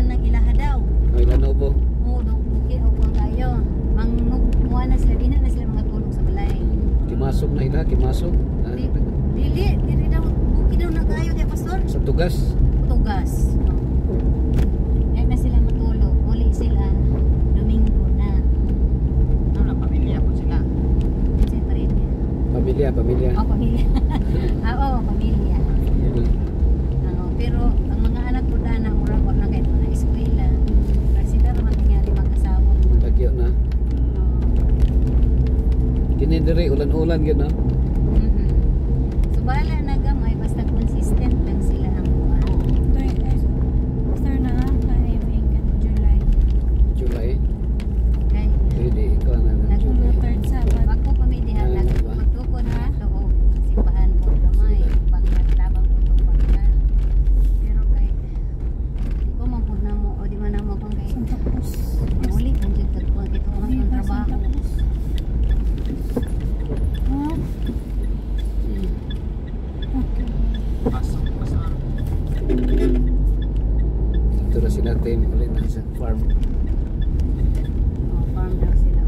man ng ilaha daw. May lanobo. Oo, okay, okay tayo. Mangmuha na sila, di na sila mga tulog sa balay. Kimasok na ila, kimasok. Dili daw, okay daw na kayo kay Pastor. Sa tugas. Tugas. Kaya na sila matulog. Uli sila, Domingo na. Ano na, pamilya po sila. Kasi pamilya. Pamilya, pamilya. Oo, pamilya. Oo, pamilya. Pero ang mga anak ko na murag na kahit na eskwela. Kasi sila naman nangyari mag-asawa. Bagyo na. Kini diri ulan-ulan gyud no. So bala na gamay basta consistent lang sila ang buwan. Pastor na kay July. July. Kay Pwede ikaw na ng Nag- July. Third Sabbath. Ako pamilya nagtukod na to simbahan ko gamay pangtabang ko to pagkal. Pero kay di ko man pud na mo o di man na mo kung kay Santa Cruz. muli ang jud ko ito ang trabaho. Oh, okay. Pasok, pasok. Ito na sila Tim ulit na sa farm. Oh, farm daw sila.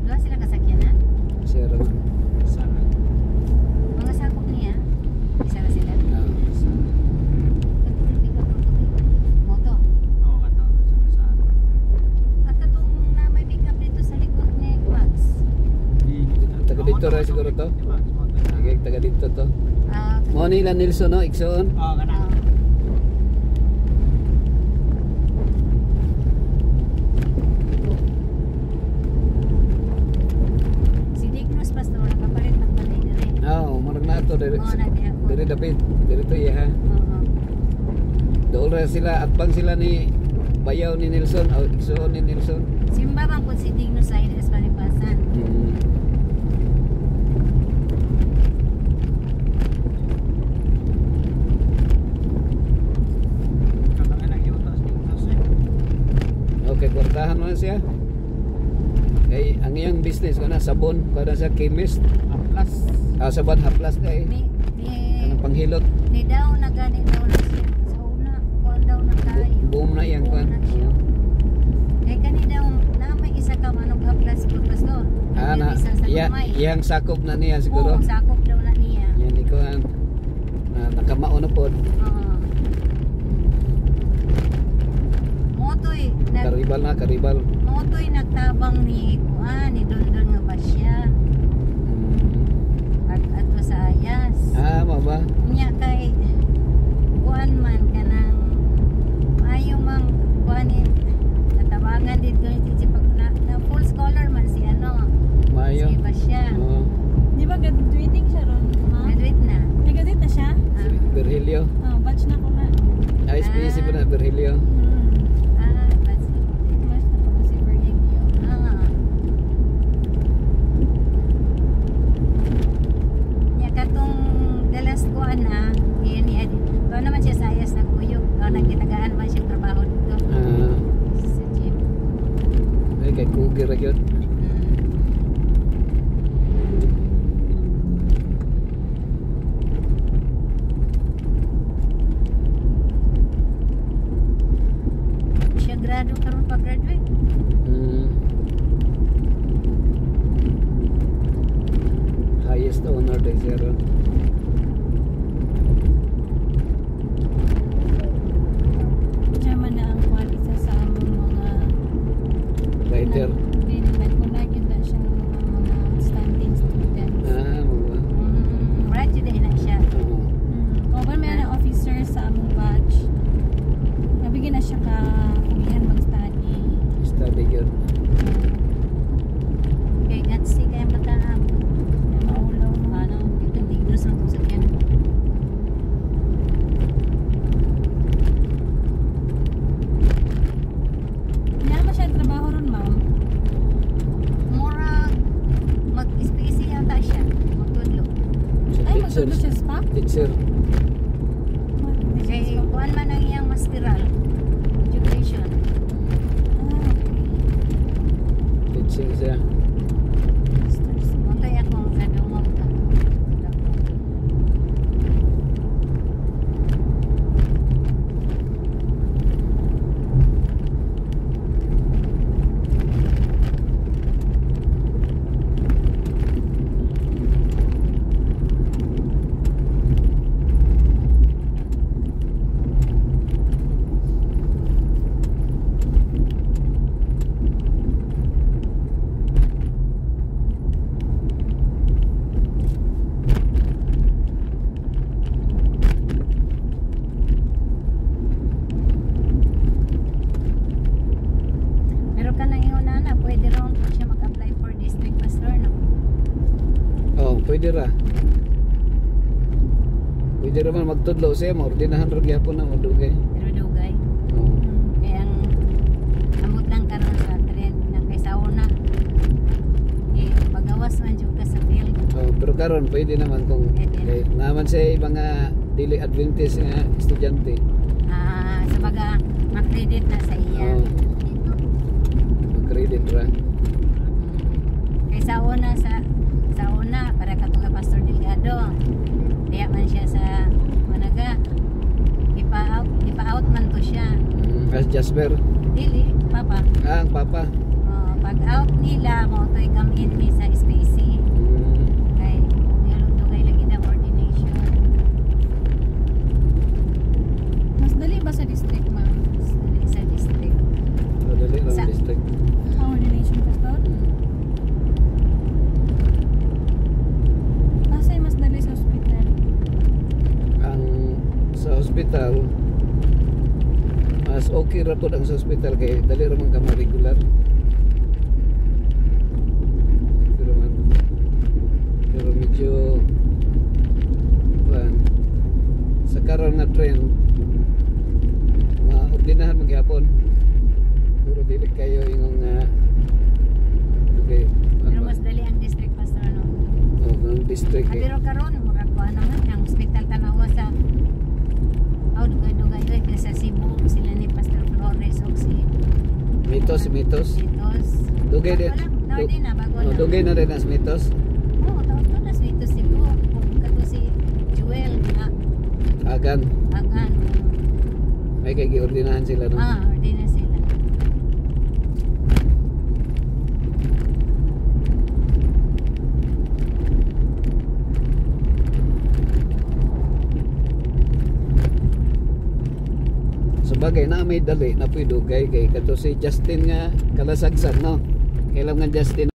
Dua sila kasakyanan. Siya raman. Sana. Mga sakop niya. Isa na sila. Moto. Oo, kata. Sana. At katong na may pick up dito sa likod ni Max. Taga dito ra siguro to. Sige, taga dito to. Mo nila Nilson no, Ikson. Oo, kana. Si Dignos Pastor nakapalit ng balay na rin. Oo, murag na to diri. Oo, nagaya ko. Diri dapat. Diri to iya ha. Oo. Dool ra sila at bang sila ni bayaw ni Nelson o Ikson ni Nelson. Simba bang po si Dignos sa Ides Panipasan. Kata ng yutas dito sa. Okay, kwartahan mo na siya. Kay ang iyang business ko na sabon, kada sa chemist. Aplas. Sabon haplas na eh. Ni Anong panghilot. ni daw na gani daw na siya. Sa una, kuan daw na tayo. Boom na iyang kwan. Buom na siya. Kay kani daw na may isa ka manong haplas po Pastor. Yung isa sa kamay. Iyang sakop na niya siguro. Oo, sakop daw na niya. Yan ikaw na nakamao na po. Oo. Motoy Karibal na, karibal. motoy nagtabang ni kuan ni Dondon nga ba siya. At ato sa ayas. Mama. Nya kay kuan man kanang ayo mang kuan ni natabangan dito si pag na full scholar man si ano. Mayo. Si Basya. Oo. Di ba graduating siya ron? Ma? Graduate na. Nag-graduate na siya? Si Virgilio. Oh, batch na ko na. ISPC pa na Virgilio. Batch Batch na ko si Virgilio. Nya katong dalas kuan na iyan ni Adi. Kung naman siya sa ayas nagpuyok. Kung nagkitagaan man siyang trabaho dito. Sa gym. Ay, kay Kugi ra yun. Siya grado karon pag-graduate. Highest honor day zero. Siya man na ang kwan isa sa among mga Writer. nagkunagin na siya mga outstanding students. Mama. Right today na siya. Oo. Kung ba may na officer sa among batch, nabigyan na siya ka ulihan mag-study. Study yun. Kay Gatsi kay mataam. Na maulaw mo. Ano, yung tignos ng kusakyan. Hindi naman siya trabaho ron, ma'am. Mura mag-spacey yata siya. Magtudlo. Ay, magsundo siya sa spa? Teacher. Kay kuan man ang iyang masteral. Education. Ah, okay. Teaching siya. Motoy akong kadungog ka. pwede ra. Pwede ra man magtudlo siya, maordinahan ra gyapon na madugay. Pero dugay. Oo. Kaya ang amot lang karon sa trend ng kay sauna. Eh, pagawas man jud ka sa field. Oh, pero karon pwede naman kung kay naman siya mga dili advantage nga estudyante. Sa baga makredit na sa iya. Oh. Credit ra. Kay sauna para katong Pastor Delgado. Diya man siya sa Managa. Ipa-out man to siya. As Jasper. Dili, papa. Ah, ang papa. Pag out nila mo to come in mi sa Spacey. Kay dugay lagi na ordination. Mas dali ba sa district, ma'am? Sa district. Dali lang Sa- district. Ang ordination, Pastor? Kasi mas dali sa hospital. Ang sa hospital mas okay ra pud ang sa hospital kay dali ra man ka ma-regular. Pero medyo sa karon nga trend maordinahan maghapon. Pero dili kayo ingong okay. Pero mas dali ang district pastor no. Ang district Pero karon murag ko naman ang hospital tanawa sa dugay-dugay kay sa Cebu sila ni Pastor Flores o si Mitos. Mitos. Dugay din. Bago din na bago na. Dugay na rin as Mitos. Oo, taon ko na Mitos Cebu. Kung kato si Jewel na Agan. agan. May kay giordinahan sila no. Ordina sila. Sabagay na may dali na puy dugay kay kato si Justin nga kalasagsan no. Kailan nga Justin